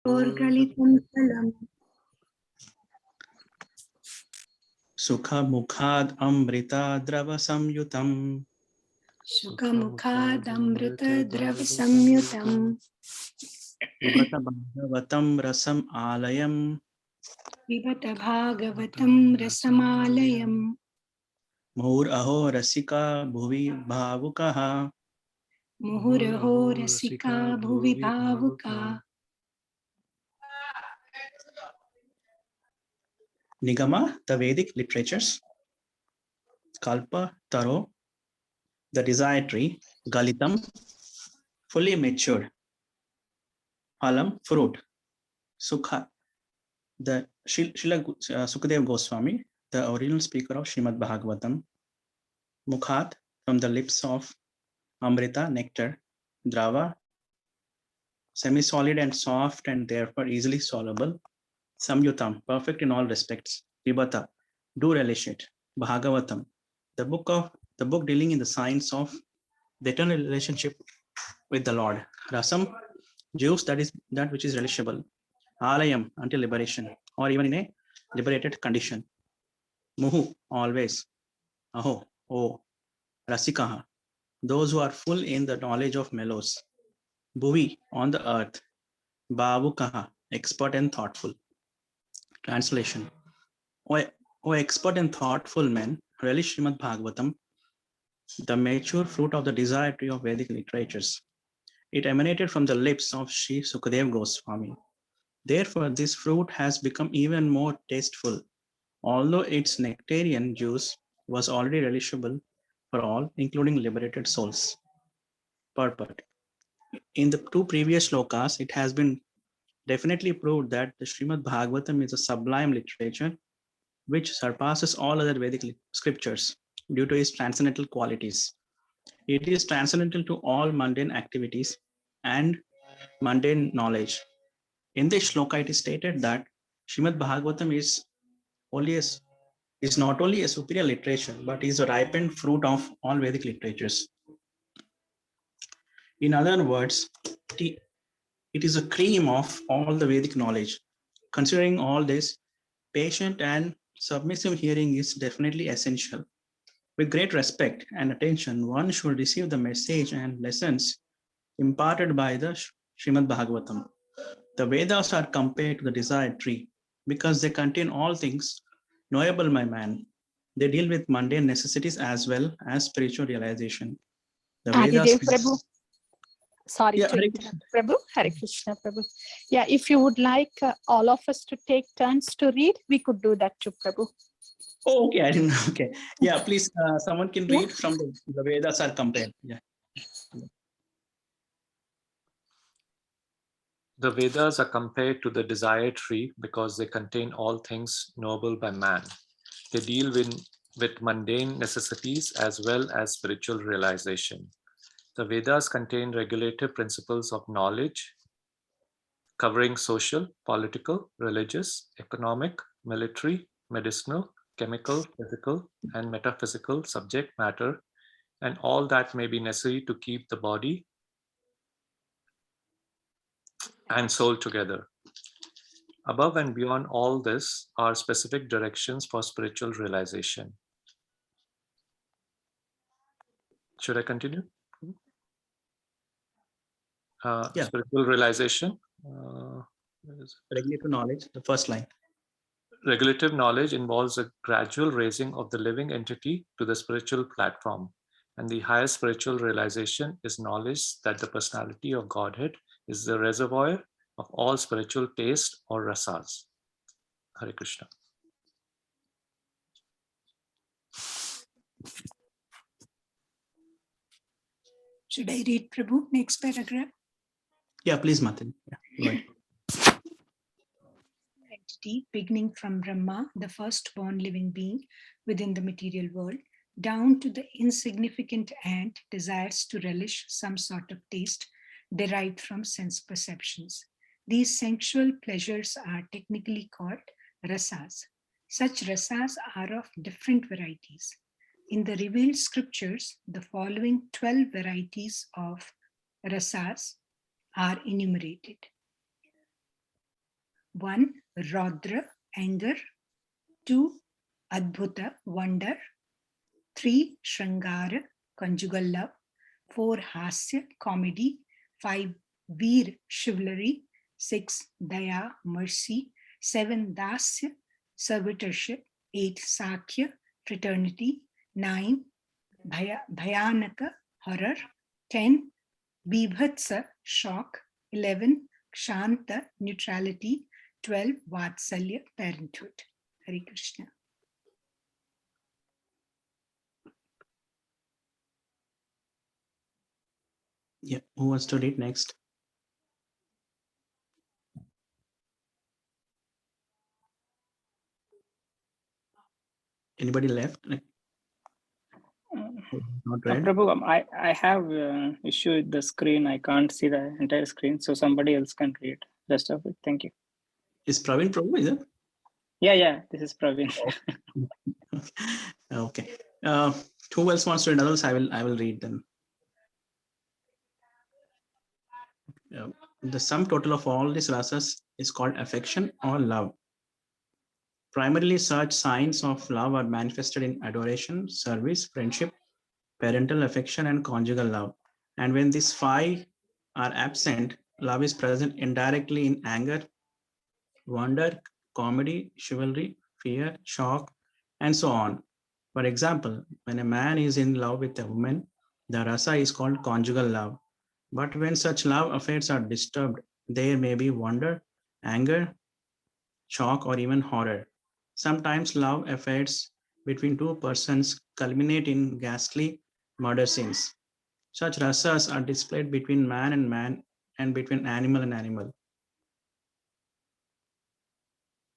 Orgalitam phalam. Sukha mukhad amrita drava samyutam. Shukamukhad amrita drav samyutam. Pibata bhagavatam rasam alayam. Pibata bhagavatam rasamalayam. Mur aho rasika bhuvi bhavukaha. Muhuraho rasika bhuvi bhavuka. Nigama, the Vedic literatures. Kalpa, Taro, the desired tree. Galitam, fully matured. Phalam, fruit. Sukha, the Srila Sukadev Goswami, the original speaker of Srimad Bhagavatam. Mukhat, from the lips of Amrita, nectar. Drava, semi-solid and soft and therefore easily soluble. Samyutam, perfect in all respects. Pibata, do relish it. Bhagavatam, the book dealing in the science of the eternal relationship with the Lord. Rasam, juice, that which is relishable. Alayam, until liberation, or even in a liberated condition. Muhu, always. Aho, oh. Rasikaha, those who are full in the knowledge of mellows. Bhuvi, on the earth. Bhavukaha, expert and thoughtful. Translation. O expert and thoughtful men, relish Srimad Bhagavatam, the mature fruit of the desired tree of Vedic literatures. It emanated from the lips of Sri Sukadev Goswami. Therefore, this fruit has become even more tasteful, although its nectarian juice was already relishable for all, including liberated souls. Purport. In the two previous shlokas, it has been definitely proved that the Srimad Bhagavatam is a sublime literature which surpasses all other Vedic scriptures due to its transcendental qualities. It is transcendental to all mundane activities and mundane knowledge. In this shloka, it is stated that Srimad Bhagavatam is not only a superior literature, but is a ripened fruit of all Vedic literatures. In other words, it is a cream of all the Vedic knowledge. Considering all this, patient and submissive hearing is definitely essential. With great respect and attention, one should receive the message and lessons imparted by the Srimad Bhagavatam. The Vedas are compared to the desired tree because they contain all things knowable by man. They deal with mundane necessities as well as spiritual realization. The Vedas. Adidev, Prabhu. Sorry to interrupt, Prabhu. Hare Krishna, Prabhu. Yeah, if you would like all of us to take turns to read, we could do that too, Prabhu. Oh, okay, I didn't know. Okay. Yeah, please, someone can read from the Vedas are compared. Yeah. The Vedas are compared to the desired tree because they contain all things knowable by man. They deal with mundane necessities as well as spiritual realization. The Vedas contain regulative principles of knowledge covering social, political, religious, economic, military, medicinal, chemical, physical, and metaphysical subject matter, and all that may be necessary to keep the body and soul together. Above and beyond all this are specific directions for spiritual realization. Should I continue? Spiritual realization. Regulative knowledge, the first line. Regulative knowledge involves a gradual raising of the living entity to the spiritual platform. And the highest spiritual realization is knowledge that the personality of Godhead is the reservoir of all spiritual taste or rasas. Hare Krishna. Should I read, Prabhu, next paragraph? Yeah, please, Martin. Yeah, right. Entity beginning from Brahma, the firstborn living being within the material world, down to the insignificant ant desires to relish some sort of taste derived from sense perceptions. These sensual pleasures are technically called rasas. Such rasas are of different varieties. In the revealed scriptures, the following 12 varieties of rasas are enumerated. 1. Raudra, anger. 2. Adbhuta, wonder. 3. Shrangara, conjugal love. 4. Hasya, comedy. 5. Veer, chivalry. 6. Daya, mercy. 7. Dasya, servitorship. 8. Sakya, fraternity. 9. Bhayanaka, horror. 10. Vibhatsa, shock. 11. Kshanta, neutrality. 12. Vatsalya, parenthood. Hare Krishna. Yeah, who wants to read next? Anybody left? Not read? Prabhu, I have issue with the screen. I can't see the entire screen, so somebody else can read rest of it. Thank you. Is Praveen Prabhu, is it? Yeah, this is Praveen. Okay. Who else wants to read? Others, I will read them. The sum total of all these rasas is called affection or love. Primarily, such signs of love are manifested in adoration, service, friendship, parental affection, and conjugal love. And when these 5 are absent, love is present indirectly in anger, wonder, comedy, chivalry, fear, shock, and so on. For example, when a man is in love with a woman, the rasa is called conjugal love. But when such love affairs are disturbed, there may be wonder, anger, shock, or even horror. Sometimes love affairs between two persons culminate in ghastly murder scenes. Such rasas are displayed between man and between animal and animal.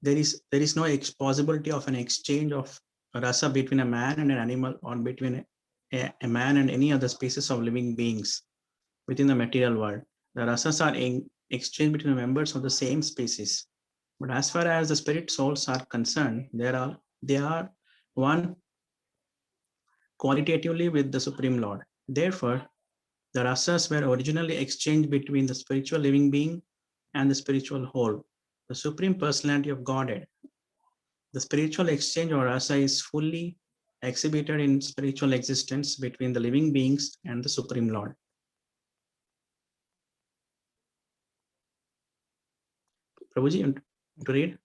There is no possibility of an exchange of rasa between a man and an animal or between a man and any other species of living beings within the material world. The rasas are exchanged between members of the same species. But as far as the spirit souls are concerned, they are one qualitatively with the Supreme Lord. Therefore, the rasas were originally exchanged between the spiritual living being and the spiritual whole, the Supreme Personality of Godhead. The spiritual exchange or rasa is fully exhibited in spiritual existence between the living beings and the Supreme Lord. Prabhuji, to read?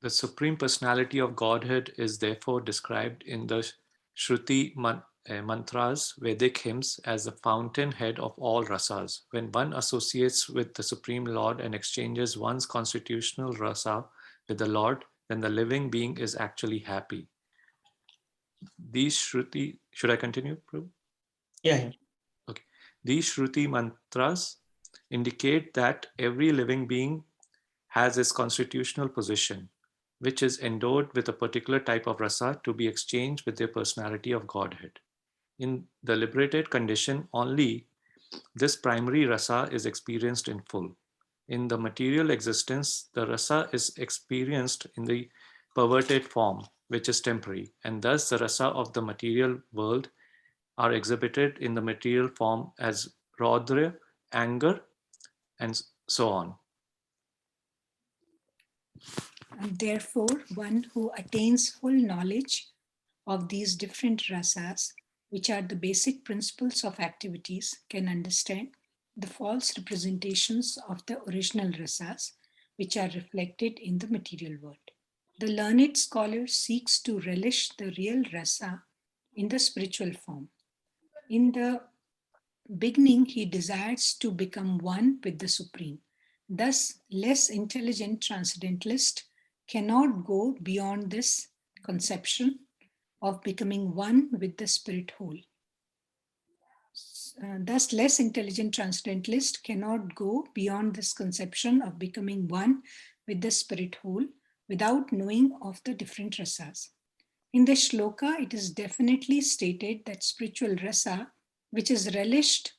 The Supreme Personality of Godhead is therefore described in the Shruti mantras, Vedic hymns, as the fountainhead of all rasas. When one associates with the Supreme Lord and exchanges one's constitutional rasa with the Lord, then the living being is actually happy. These Shruti, should I continue, Prabhu? Yeah. Okay. These Shruti mantras indicate that every living being has its constitutional position, which is endowed with a particular type of rasa to be exchanged with their personality of Godhead. In the liberated condition, only this primary rasa is experienced in full. In the material existence, the rasa is experienced in the perverted form, which is temporary, and thus the rasa of the material world are exhibited in the material form as raudra, anger, and so on. And therefore, one who attains full knowledge of these different rasas, which are the basic principles of activities, can understand the false representations of the original rasas, which are reflected in the material world. The learned scholar seeks to relish the real rasa in the spiritual form. In the beginning, he desires to become one with the Supreme. Thus, less intelligent transcendentalist cannot go beyond this conception of becoming one with the spirit whole. Thus, less intelligent transcendentalist cannot go beyond this conception of becoming one with the spirit whole without knowing of the different rasas. In the shloka, it is definitely stated that spiritual rasa, which is relished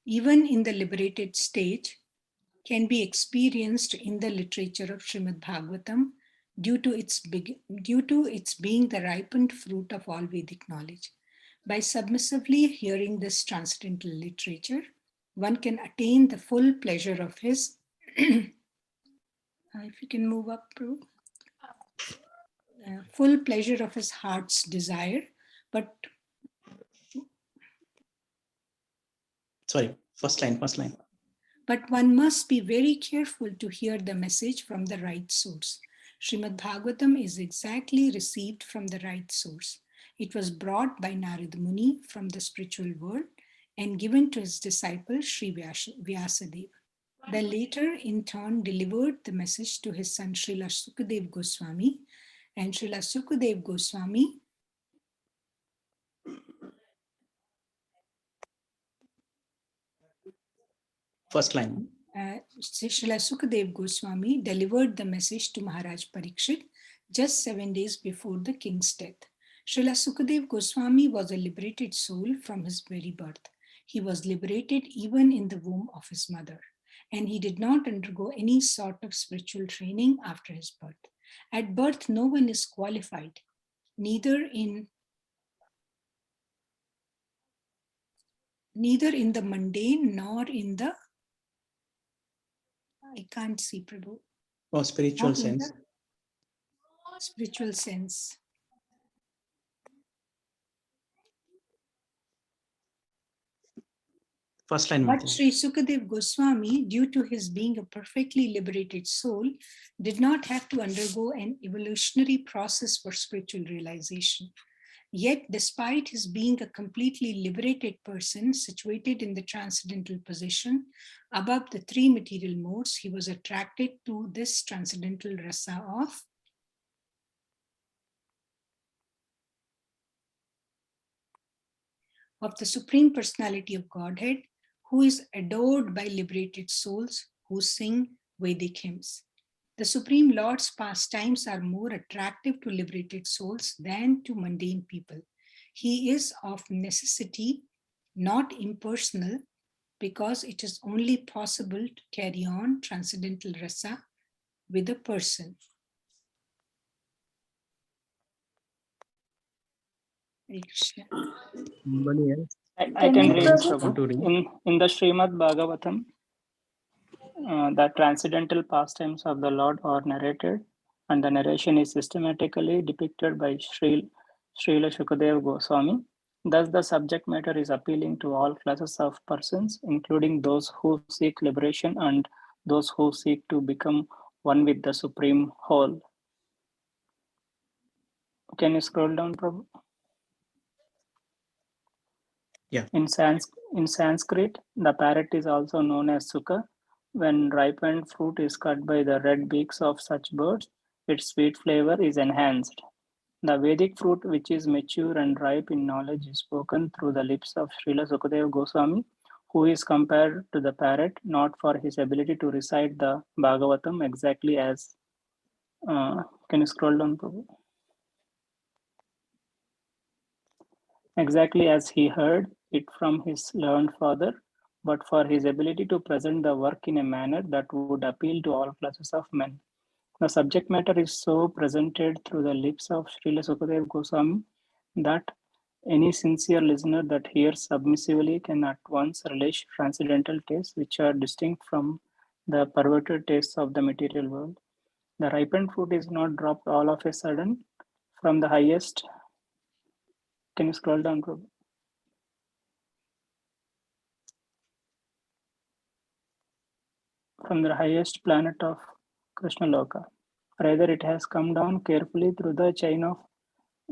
even in the liberated stage, can be experienced in the literature of Srimad Bhagavatam due to its being the ripened fruit of all Vedic knowledge. By submissively hearing this transcendental literature, one can attain the full pleasure of his If you can move up, Prabhu. Full pleasure of his heart's desire, but Sorry, first line. but one must be very careful to hear the message from the right source. Srimad Bhagavatam is exactly received from the right source. It was brought by Narad Muni from the spiritual world and given to his disciple Sri Vyasadeva. The later, in turn, delivered the message to his son Srila Sukadev Goswami, and Srila Sukadev Goswami First line. Srila Sukadev Goswami delivered the message to Maharaj Parikshit just 7 days before the king's death. Srila Sukadev Goswami was a liberated soul from his very birth. He was liberated even in the womb of his mother, and he did not undergo any sort of spiritual training after his birth. At birth, no one is qualified, neither in the mundane nor in the, I can't see, Prabhu. Oh, spiritual sense. Spiritual sense. First line. But Sri Sukadev Goswami, due to his being a perfectly liberated soul, did not have to undergo an evolutionary process for spiritual realization. Yet, despite his being a completely liberated person situated in the transcendental position above the three material modes, he was attracted to this transcendental rasa of the Supreme Personality of Godhead, who is adored by liberated souls who sing Vedic hymns. The Supreme Lord's pastimes are more attractive to liberated souls than to mundane people. He is of necessity not impersonal, because it is only possible to carry on transcendental rasa with a person. Hare Krishna. Somebody else I can read, Prabhu? Prabhu. In the Srimad Bhagavatam, the transcendental pastimes of the Lord are narrated, and the narration is systematically depicted by Srila Shukadev Goswami. Thus, the subject matter is appealing to all classes of persons, including those who seek liberation and those who seek to become one with the Supreme Whole. Can you scroll down, Prabhu? Yeah. In Sanskrit, the parrot is also known as suka. When ripened fruit is cut by the red beaks of such birds, its sweet flavor is enhanced. The Vedic fruit, which is mature and ripe in knowledge, is spoken through the lips of Srila Sukadeva Goswami, who is compared to the parrot not for his ability to recite the Bhagavatam exactly as. Can you scroll down, Prabhu? Exactly as he heard it from his learned father, but for his ability to present the work in a manner that would appeal to all classes of men. The subject matter is so presented through the lips of Srila Sukadev Goswami that any sincere listener that hears submissively can at once relish transcendental tastes which are distinct from the perverted tastes of the material world. The ripened fruit is not dropped all of a sudden from the highest. Can you scroll down, Prabhu? From the highest planet of Krishna Loka. Rather, it has come down carefully through the chain of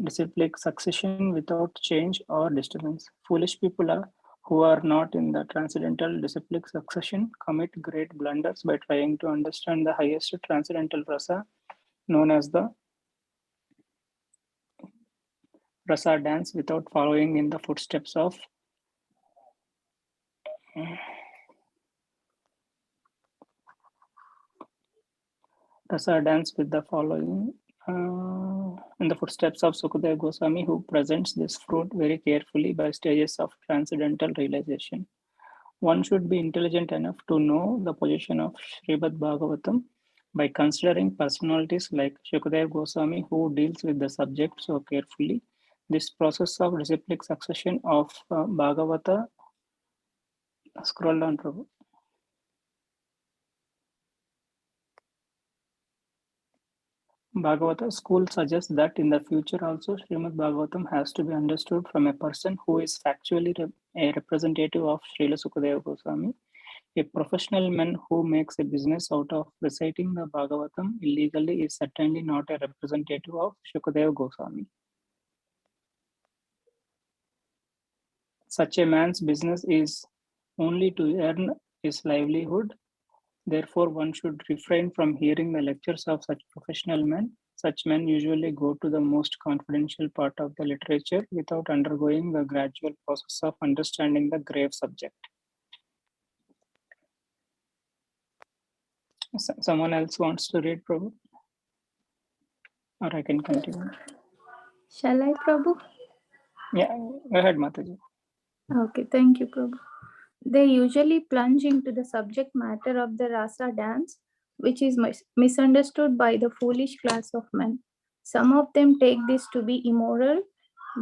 disciplic succession without change or disturbance. Foolish people who are not in the transcendental disciplic succession commit great blunders by trying to understand the highest transcendental rasa, known as the rasa dance, without following in the footsteps of rasa dance with the following in the footsteps of Sukadeva Goswami, who presents this fruit very carefully by stages of transcendental realization. One should be intelligent enough to know the position of Srimad Bhagavatam by considering personalities like Sukadeva Goswami, who deals with the subject so carefully. This process of disciplic succession of Bhagavata, scroll down, Prabhu. Bhagavata school suggests that in the future also Srimad Bhagavatam has to be understood from a person who is factually a representative of Srila Sukadeva Goswami. A professional man who makes a business out of reciting the Bhagavatam illegally is certainly not a representative of Shukadeva Goswami. Such a man's business is only to earn his livelihood. Therefore, one should refrain from hearing the lectures of such professional men. Such men usually go to the most confidential part of the literature without undergoing the gradual process of understanding the grave subject. Someone else wants to read, Prabhu? Or I can continue. Shall I, Prabhu? Yeah, go ahead, Mataji. Okay, thank you, Prabhu. They usually plunge into the subject matter of the rasa dance, which is misunderstood by the foolish class of men. Some of them take this to be immoral,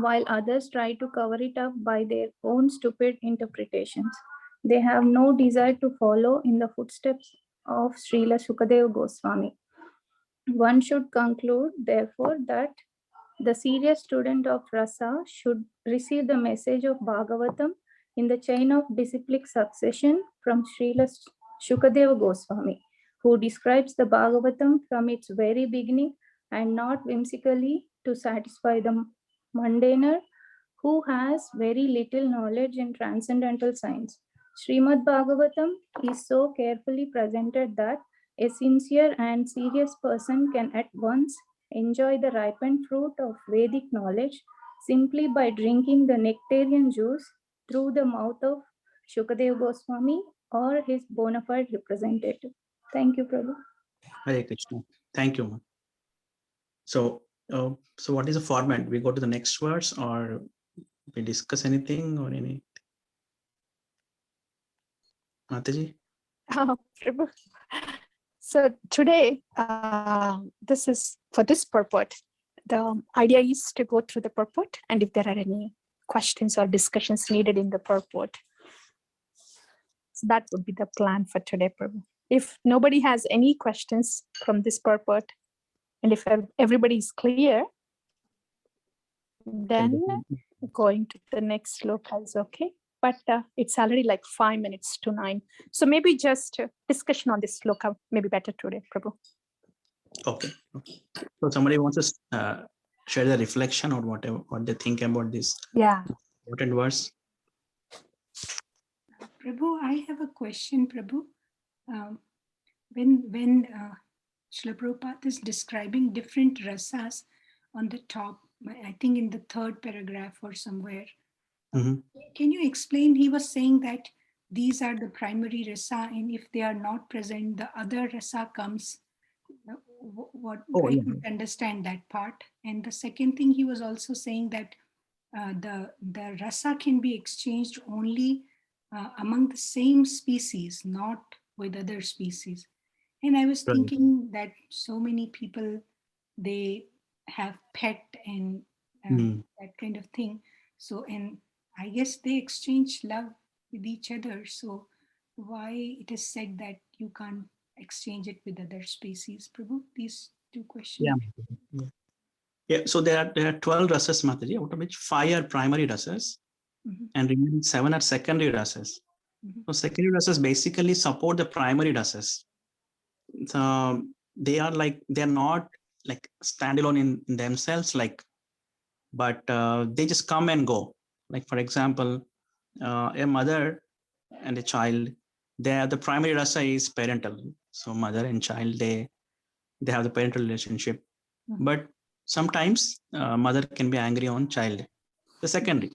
while others try to cover it up by their own stupid interpretations. They have no desire to follow in the footsteps of Srila Sukadeva Goswami. One should conclude, therefore, that the serious student of rasa should receive the message of Bhagavatam in the chain of disciplic succession from Srila Shukadeva Goswami, who describes the Bhagavatam from its very beginning and not whimsically to satisfy the mundaner who has very little knowledge in transcendental science. Srimad Bhagavatam is so carefully presented that a sincere and serious person can at once enjoy the ripened fruit of Vedic knowledge simply by drinking the nectarian juice through the mouth of Shukadeva Goswami or his bona fide representative. Thank you, Prabhu. Hare Krishna. Thank you. So what is the format? We go to the next verse, or we discuss anything, or any? Mataji? Prabhu. So today, this is for this purport. The idea is to go through the purport, and if there are any questions or discussions needed in the purport, so that would be the plan for today, Prabhu. If nobody has any questions from this purport, and if everybody is clear, then going to the next sloka is okay. But it's already like 5 minutes to 9. So maybe just discussion on this sloka may be better today, Prabhu. Okay. So somebody wants to share the reflection or whatever, what they think about this important verse. Prabhu, I have a question, Prabhu. When Srila Prabhupada is describing different rasas on the top, I think in the third paragraph or somewhere, can you explain? He was saying that these are the primary rasa, and if they are not present, the other rasa comes. I don't understand that part. And the second thing, he was also saying that the rasa can be exchanged only among the same species, not with other species. And I was thinking that so many people, they have pet and that kind of thing. So, and I guess they exchange love with each other. So why it is said that you can't exchange it with other species, Prabhu? These two questions. Yeah. So there are 12 rasas, Mataji, out of which 5 are primary rasas, and remaining 7 are secondary rasas. So secondary rasas basically support the primary rasas. So they're not like standalone in themselves, but they just come and go. Like, for example, a mother and a child, the primary rasa is parental. So mother and child, they have the parental relationship. But sometimes mother can be angry on child, the secondary.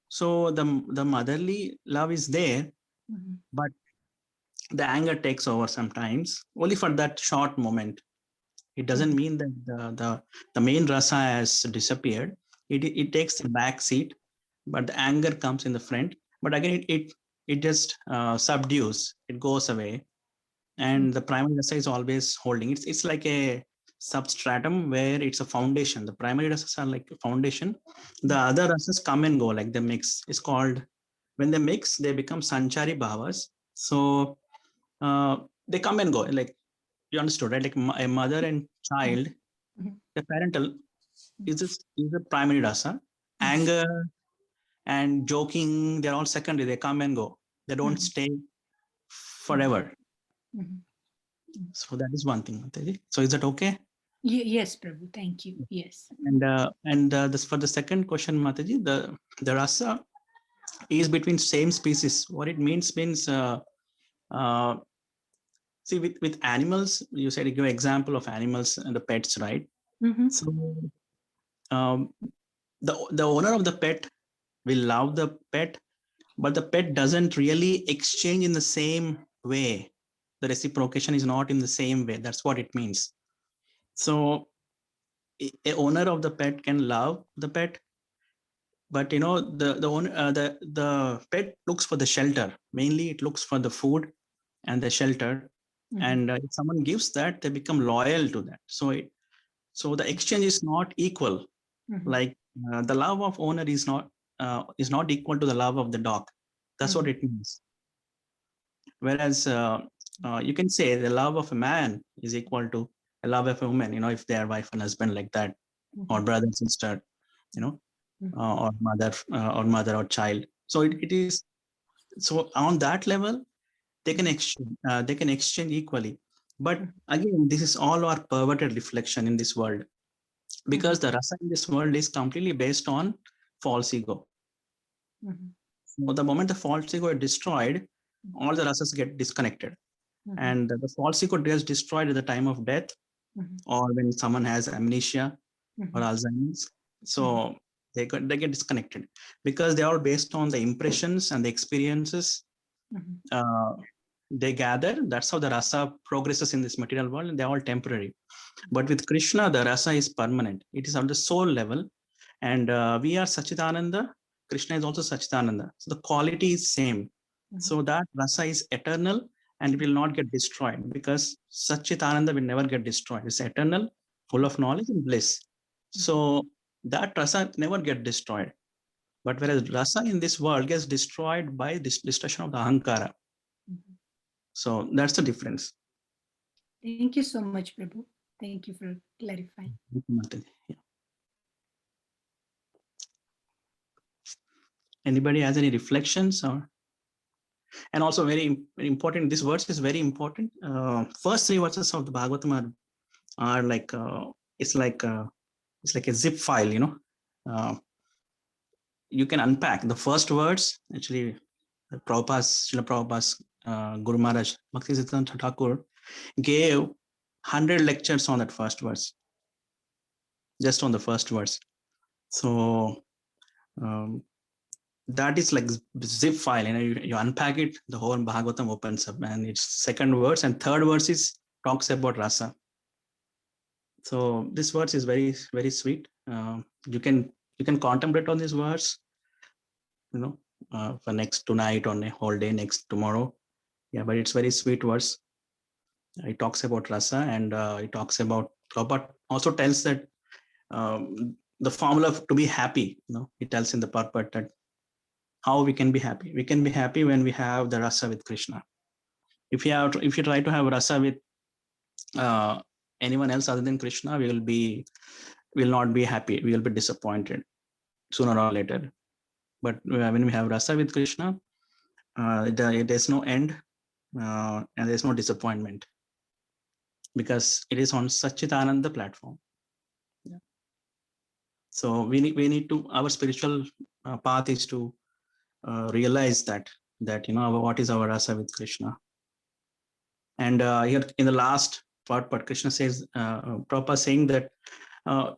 So the motherly love is there, but the anger takes over sometimes, only for that short moment. It doesn't mean that the main rasa has disappeared. It takes the back seat, but the anger comes in the front. But again, it just subdues. It goes away, and the primary rasa is always holding. It's like a substratum where it's a foundation. The primary rasas are like a foundation. The other rasas come and go, like they mix. It's called, when they mix, they become sanchari bhavas. So they come and go. Like, you understood, right? Like a mother and child, the parental is a primary rasa. Anger and joking, they're all secondary. They come and go. They don't stay forever. So that is one thing, Mataji. So is that okay? Yes, Prabhu. Thank you. Yes. And this for the second question, Mataji, the rasa is between same species. What it means see, with animals, you said you give example of animals and the pets, right? So the owner of the pet will love the pet, but the pet doesn't really exchange in the same way. The reciprocation is not in the same way. That's what it means. So a owner of the pet can love the pet, but the pet looks for the shelter. Mainly, it looks for the food and the shelter. And if someone gives that, they become loyal to that. So the exchange is not equal. Like the love of owner is not equal to the love of the dog. That's what it means. Whereas you can say the love of a man is equal to a love of a woman, if they are wife and husband like that, or brother and sister, or mother or child. So it is, so on that level, they can exchange equally. But again, this is all our perverted reflection in this world, because the rasa in this world is completely based on false ego. So the moment the false ego is destroyed, all the rasas get disconnected. And the false ego gets destroyed at the time of death, or when someone has amnesia or Alzheimer's. So they get disconnected, because they are based on the impressions and the experiences they gather. That's how the rasa progresses in this material world, and they're all temporary. But with Krishna, the rasa is permanent. It is on the soul level, and we are Sachidananda. Krishna is also Sachidananda. So the quality is same. So that rasa is eternal, and it will not get destroyed, because Sachidananda will never get destroyed. It's eternal, full of knowledge and bliss. So that rasa never get destroyed. But whereas rasa in this world gets destroyed by this destruction of the ahankara. So that's the difference. Thank you so much, Prabhu. Thank you for clarifying. Yeah. Anybody has any reflections? Or and also very important, this verse is very important. First three verses of the Bhagavatam are like it's like a zip file. You can unpack the first words. Actually, Srila Prabhupada's Guru Maharaj Bhaktisiddhanta Thakur gave 100 lectures on that first verse, just on the first verse. So that is like zip file. You unpack it, the whole Bhagavatam opens up, and it's second verse and third verse is talks about rasa. So this verse is very, very sweet. You can contemplate on this verse, for next tonight, on a whole day, next tomorrow. Yeah, but it's very sweet verse. It talks about rasa, and it talks about, Prabhupada also tells that the formula to be happy. It tells in the purport that how we can be happy. We can be happy when we have the rasa with Krishna. If you try to have rasa with anyone else other than Krishna, we will not be happy. We will be disappointed sooner or later. But when we have rasa with Krishna, there's no end, and there's no disappointment, because it is on Satchitananda platform. Yeah. So we need to, our spiritual path is to realize that what is our rasa with Krishna. And here in the last part, Krishna says, Prabhupada saying that a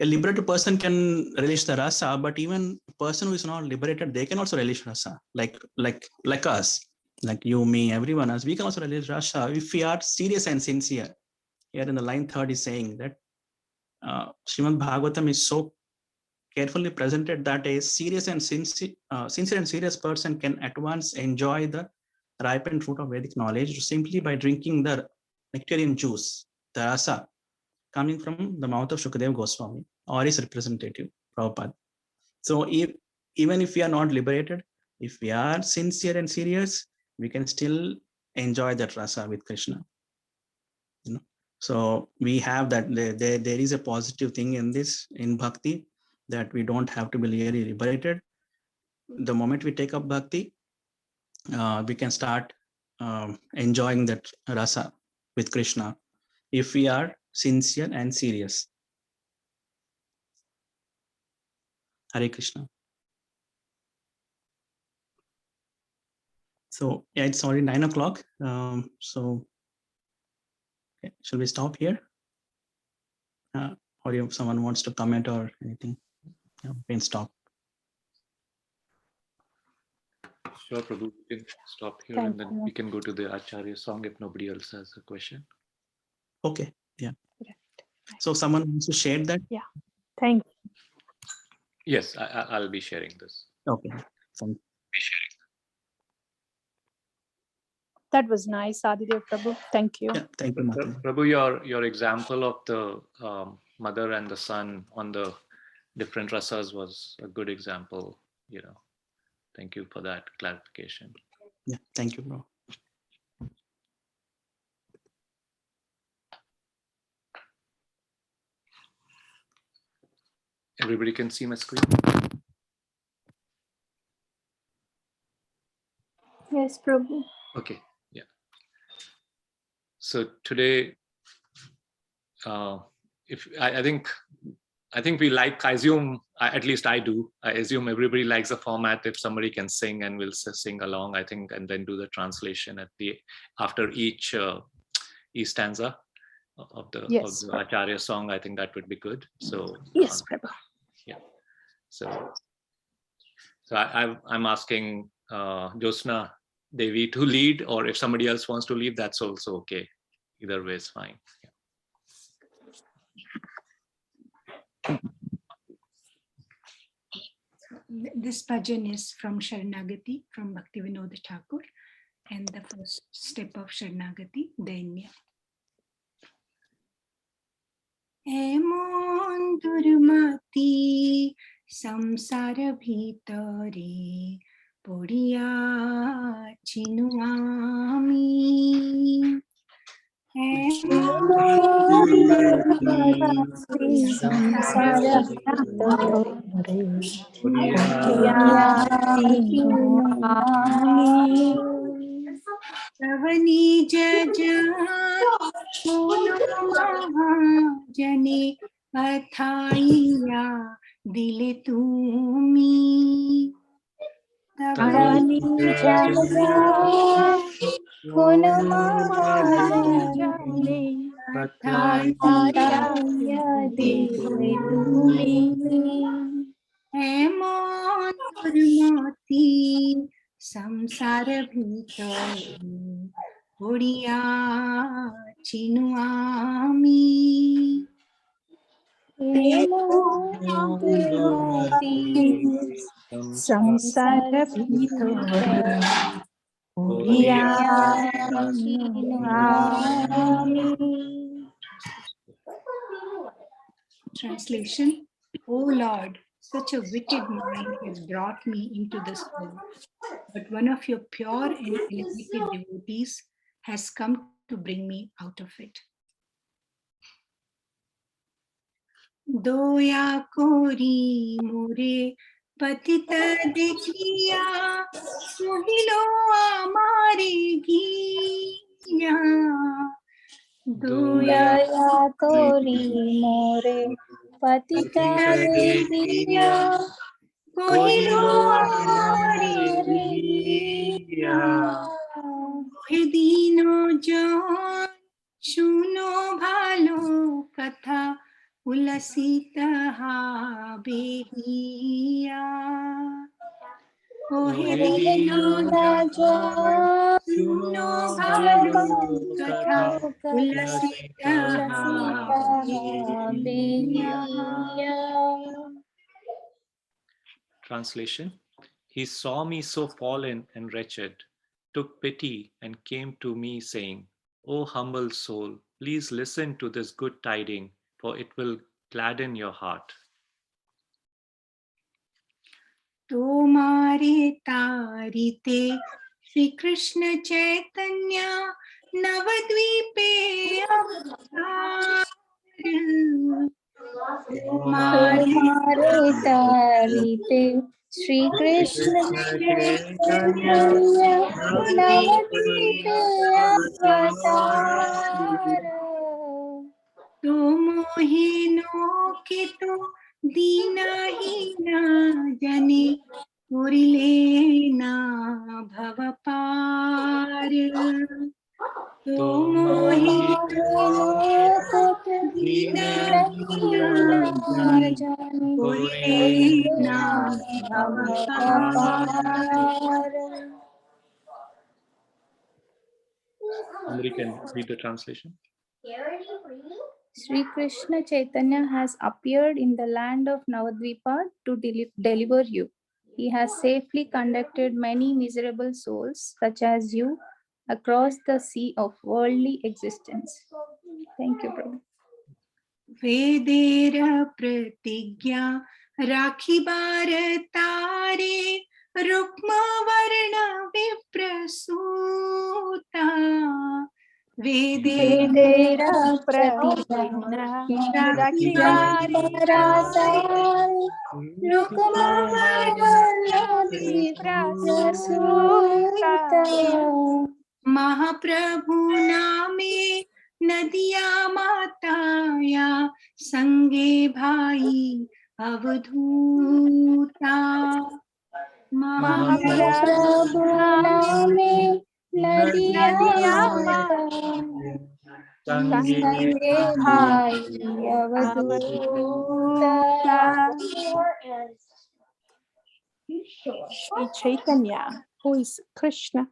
liberated person can release the rasa, but even a person who is not liberated, they can also release rasa, like us, like you, me, everyone else. We can also release rasa if we are serious and sincere. Here in the line third is saying that Srimad Bhagavatam is so carefully presented that a serious and sincere and serious person can at once enjoy the ripened fruit of Vedic knowledge simply by drinking the nectarian juice, the rasa, coming from the mouth of Shukadeva Goswami or his representative, Prabhupada. So even if we are not liberated, if we are sincere and serious, we can still enjoy that rasa with Krishna. So we have that there is a positive thing in this, in bhakti, that we don't have to be really liberated. The moment we take up bhakti, we can start enjoying that rasa with Krishna if we are sincere and serious. Hare Krishna. So yeah, it's already 9 o'clock. So okay, shall we stop here? Or if someone wants to comment or anything, we can stop. Sure, Prabhu, we can stop here Thank and then you. we can go to the Acharya song if nobody else has a question. Okay, yeah. Right. So someone wants to share that? Thank you. Yes, I'll be sharing this. Okay. Thank That was nice, Adidev Prabhu. Thank you. yeah, thank you, Mataji. Prabhu, your example of the mother and the son on the different rasas was a good example. Thank you for that clarification. Yeah, thank you, bro. Everybody can see my screen? Yes, Prabhu. Okay, yeah. So today, I think we like, I assume, at least I do, I assume everybody likes the format if somebody can sing and we'll sing along, I think, and then do the translation after each stanza of the Yes. Acharya song. I think that would be good. So Yes, Prabhu. yeah. So I'm asking Josna Devi to lead, or if somebody else wants to lead, that's also okay. Either way is fine. Yeah. This bhajan is from Sharanagati, from Bhaktivinoda Thakur, and the first step of Sharanagati, Dainya. Emon durmati samsara bhitare podiya chinuami. Savani jajat suno mahajane athaiya dile tumi. Savani jajat suno mahajane athaiya dile tumi. Emon durmati samsara bhitare podiya chinuami. Samsara bhitore puriya Translation: O Lord, such a wicked mind has brought me into this world, but one of your pure and elevated devotees has come to bring me out of it. Doya kori more patita dekhiya, mohilo amare giya. Doya Daya kori more patita deviya mohilo amare giya. He dino jan shuno bhalo katha ulasita ha behiya. He dino jan shuno bhalo katha ulasita ha behiya. Translation: He saw me so fallen and wretched, took pity and came to me saying, O humble soul, please listen to this good tiding, for it will gladden your heart. Tomare tarite Shri Krishna Chaitanya Navadvipe तुम्हारे तारीते श्री कृष्ण चैतन्य नवद्वीप अवतार तो मोहिनो के तो दीनाहीना जने पुरिलेना भव पार तो मोहिनो दीनाहीना जने पुरिलेना भव पार. Somebody can read the translation. Sri Krishna Chaitanya has appeared in the land of Navadvipa to deliver you. He has safely conducted many miserable souls, such as you, across the sea of worldly existence. Thank you, Prabhu. वेदेर प्रतिज्ञा राखी बार तारे रुक्म वर्ण विप्रसूता वेदेर प्रतिज्ञा राखी बारी प्रसूता महाप्रभु नामे नदिया माताया संगे भाई अवधूता महाप्रभु नामे नदिया संगे भाई अवधूता. Sri Chaitanya, who is Krishna,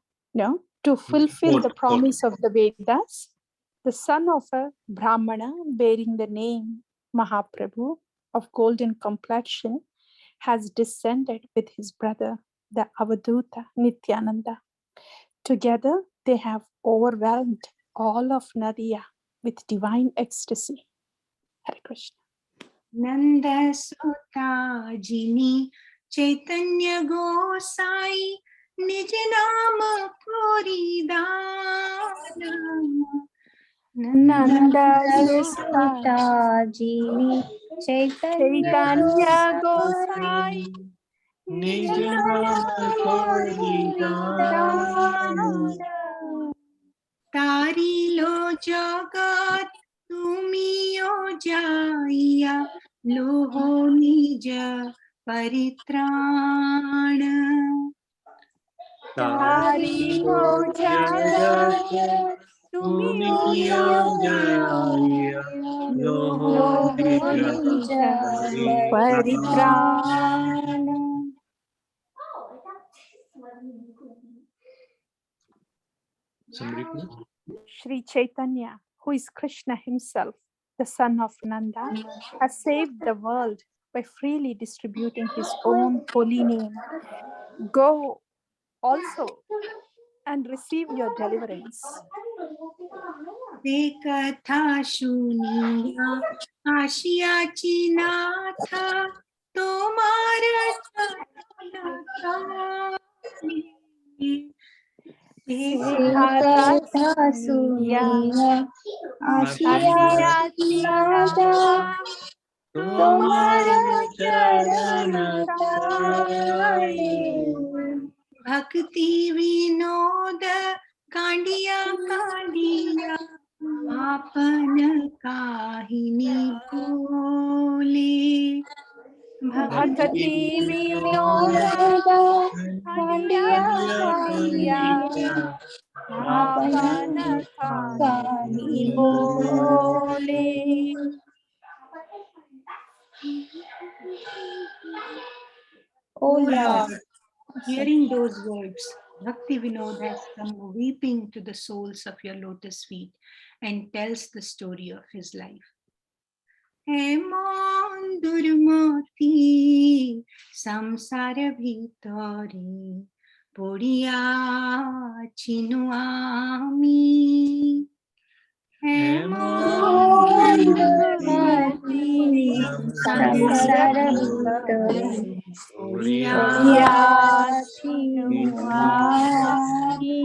to fulfill the promise of the Vedas, the son of a Brahmana bearing the name Mahaprabhu of golden complexion, has descended with his brother, the Avaduta Nityananda. Together, they have overwhelmed all of Nadia with divine ecstasy. Hare Krishna. नंद सुता जिनी चैतन्य गोसाई निज नाम कोरी दान नंद सुता जिनी चैतन्य गोसाई निज नाम कोरी दान. तारी लो जगत तुमियो जाइया लोहो निज परित्राण तारी लो जगत तुमियो जाइया लोहो निज परित्राण. Somebody please. Sri Chaitanya, who is Krishna himself, the son of Nanda, has saved the world by freely distributing his own holy name. Go also and receive your deliverance. ते कथा सुनिया आशियाची नाथा तोमार कथा सुनिया आशियाची नाथा तुम्हारा चरण तारे. भक्ति विनोद कांडिया कांडिया आपन काहिनी बोले भक्ति विनोद कांडिया कांडिया आपन कहानी बोले. Oh Lord, hearing those words, Bhakti Vinod has come weeping to the soles of your lotus feet and tells the story of his life. Emon durmati samsara bhitori poriya chinu ami. Emon samsara bhitori poriya chinu ami.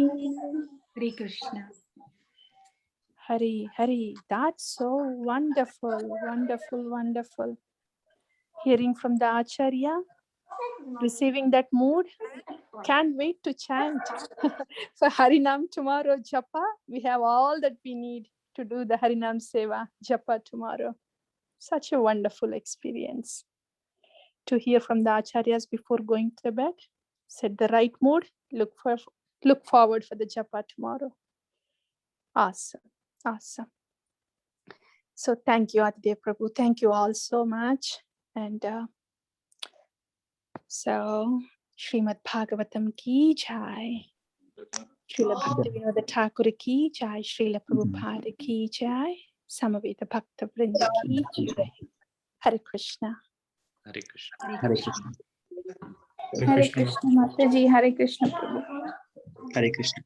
Hare Krishna. Hari, Hari, that's so wonderful, wonderful, wonderful. hearing from the Acharya, receiving that mood. Can't wait to chant. For Harinam tomorrow, Japa, we have all that we need to do the Harinam Seva, Japa tomorrow. Such a wonderful experience to hear from the Acharyas before going to bed. Set the right mood, look forward for the Japa tomorrow. Awesome. So thank you, Adidev Prabhu. Thank you all so much. And so Srimad Bhagavatam ki jai. Srila Bhaktivinoda Thakur ki jai. Srila Prabhupada ki jai. Samaveta Bhakta Vrinda ki jai. Hare Krishna. Hare Krishna. Hare Krishna. Hare Krishna Mataji, Hare Krishna Prabhu. Hare Krishna.